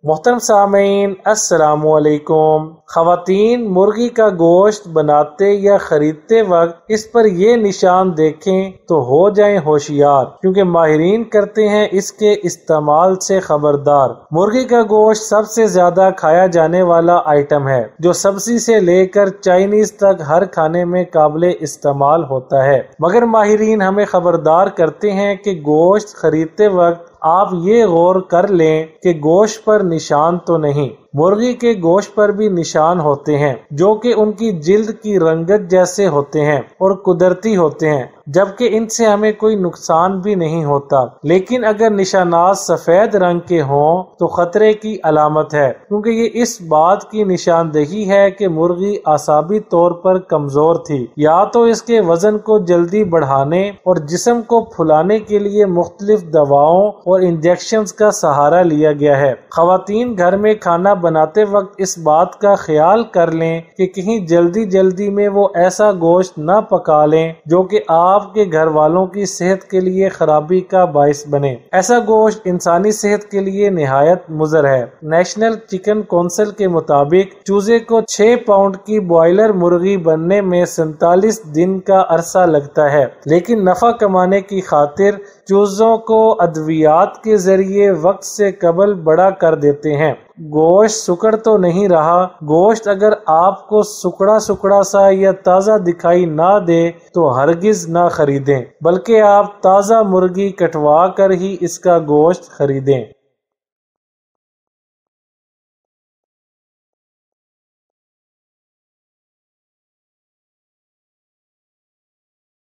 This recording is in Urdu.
محترم سامعین السلام علیکم۔ خواتین مرغی کا گوشت بناتے یا خریدتے وقت اس پر یہ نشان دیکھیں تو ہو جائیں ہوشیار، کیونکہ ماہرین کرتے ہیں اس کے استعمال سے خبردار۔ مرغی کا گوشت سب سے زیادہ کھایا جانے والا آئٹم ہے جو سبزی سے لے کر چائنیز تک ہر کھانے میں قابل استعمال ہوتا ہے، مگر ماہرین ہمیں خبردار کرتے ہیں کہ گوشت خریدتے وقت آپ یہ غور کر لیں کہ گوشت پر نشان تو نہیں۔ مرغی کے گوشت پر بھی نشان ہوتے ہیں جو کہ ان کی جلد کی رنگت جیسے ہوتے ہیں اور قدرتی ہوتے ہیں، جبکہ ان سے ہمیں کوئی نقصان بھی نہیں ہوتا، لیکن اگر نشانات سفید رنگ کے ہوں تو خطرے کی علامت ہے، کیونکہ یہ اس بات کی نشاندہی ہے کہ مرغی اعصابی طور پر کمزور تھی، یا تو اس کے وزن کو جلدی بڑھانے اور جسم کو پھلانے کے لیے مختلف دواؤں اور انجیکشنز کا سہارا لیا گیا ہے۔ خواتین گھر میں کھانا بناتے وقت اس بات کا خیال کر لیں کہ کہیں جلدی میں وہ ایسا گوشت نہ پکا لیں جو کہ آپ کے گھر والوں کی صحت کے لیے خرابی کا باعث بنے۔ ایسا گوشت انسانی صحت کے لیے نہایت مضر ہے۔ نیشنل چکن کونسل کے مطابق چوزے کو 6 پاؤنڈ کی بوائلر مرغی بننے میں 47 دن کا عرصہ لگتا ہے، لیکن نفع کمانے کی خاطر چوزوں کو ادویات کے ذریعے وقت سے قبل بڑا کر دیتے ہیں۔ گوشت سکڑ تو نہیں رہا۔ گوشت اگر آپ کو سکڑا سا یا تازہ دکھائی نہ دے تو ہرگز نہ خریدیں، بلکہ آپ تازہ مرغی کٹوا کر ہی اس کا گوشت خریدیں۔